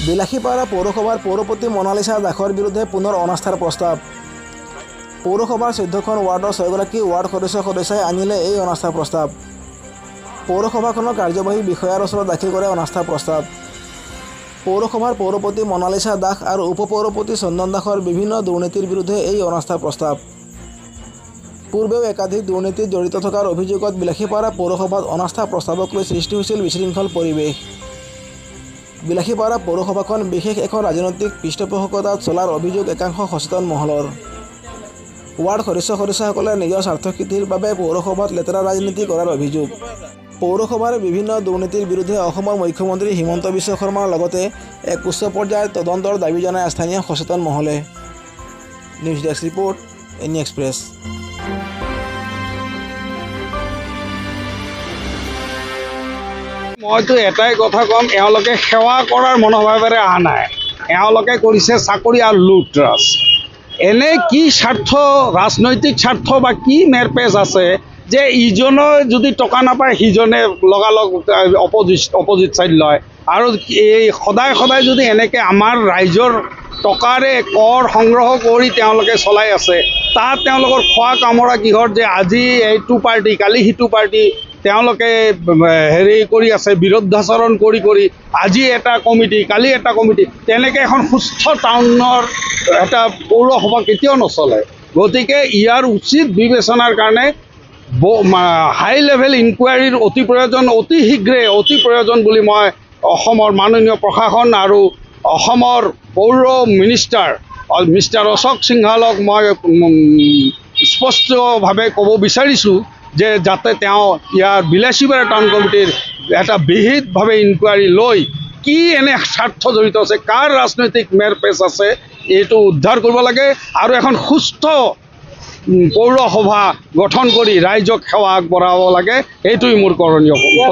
বিলাসীপাড়া পৌৰসভাৰ পৌৰপতি মনালিসা দাসৰ বিৰুদ্ধে পুনৰ অনাস্থাৰ প্ৰস্তাৱ। পৌৰসভাৰ 14খন ৱাৰ্ডৰ 6গৰাকী ৱাৰ্ড সদস্যই আনিলে এই অনাস্থাৰ প্ৰস্তাৱ। পৌৰসভাখনৰ কাৰ্যবাহী বিষয়াৰ ওচৰত দাখিল কৰে অনাস্থা প্ৰস্তাৱ। পৌৰসভাৰ পৌৰপতি মনালিসা দাস আৰু উপপৌৰপতি চন্দন দাসৰ বিভিন্ন দুৰ্নীতিৰ বিৰুদ্ধে এই অনাস্থা প্ৰস্তাৱ। পূৰ্বেও একাধিক দুৰ্নীতিত জড়িত থকাৰ অভিযোগত বিলাসীপাড়া পৌৰসভাত অনাস্থা প্ৰস্তাৱক লৈ সৃষ্টি হৈছিল বিশৃংখল পৰিৱেশ। বিলাসীপাড়া পৌৰসভাখন বিশেষ এখন ৰাজনৈতিক পৃষ্ঠপোষকতাত চলাৰ অভিযোগ একাংশ সচেতন মহলৰ। ৱাৰ্ড সদস্যসকলে নিজৰ স্বাৰ্থসিদ্ধিৰ বাবে পৌৰসভাত লেতেৰা ৰাজনীতি কৰাৰ অভিযোগ। পৌৰসভাৰ বিভিন্ন দুৰ্নীতিৰ বিৰুদ্ধে অসমৰ মুখ্যমন্ত্ৰী হিমন্ত বিশ্ব শৰ্মাৰ লগতে এক উচ্চ পৰ্যায়ৰ তদন্তৰ দাবী জনায় স্থানীয় সচেতন মহলে। News desk report, any express. মইতো এটাই কথা ক'ম, এওঁলোকে সেৱা কৰাৰ মনোভাৱেৰে অহা নাই। এওঁলোকে কৰিছে চাকৰি আৰু লুটৰাজ। এনে কি স্বাৰ্থ, ৰাজনৈতিক স্বাৰ্থ বা কি মেৰপেচ আছে যে ইজনে যদি টকা নাপায় সিজনে লগালগ অপজিট চাইড লয়। আৰু এই সদায় যদি এনেকৈ আমাৰ ৰাইজৰ টকাৰে কৰ সংগ্ৰহ কৰি তেওঁলোকে চলাই আছে, তাত তেওঁলোকৰ খোৱা কামৰা কিহৰ যে আজি এইটো পাৰ্টি কালি সিটো পাৰ্টি তেওঁলোকে কৰি আছে, বিৰুদ্ধাচৰণ কৰি আজি এটা কমিটি কালি এটা কমিটি, তেনেকৈ এখন সুস্থ টাউনৰ এটা পৌৰসভা কেতিয়াও নচলে। গতিকে ইয়াৰ উচিত বিবেচনাৰ কাৰণে হাই লেভেল ইনকুৱাৰীৰ অতি প্ৰয়োজন বুলি মই অসমৰ মাননীয় প্ৰশাসন আৰু অসমৰ পৌৰ মিষ্টাৰ অশোক সিংহালক মই স্পষ্টভাৱে ক'ব বিচাৰিছোঁ যে যাতে তেওঁ ইয়াৰ বিলাসীপাড়া টাউন কমিটিৰ এটা বিহিতভাৱে ইনকুৱাৰী লৈ কি এনে স্বাৰ্থ জড়িত আছে, কাৰ ৰাজনৈতিক মেৰপেচ আছে, এইটো উদ্ধাৰ কৰিব লাগে আৰু এখন সুস্থ পৌৰসভা গঠন কৰি ৰাইজক সেৱা আগবঢ়াব লাগে। এইটোৱেই মোৰ কৰণীয় কথা।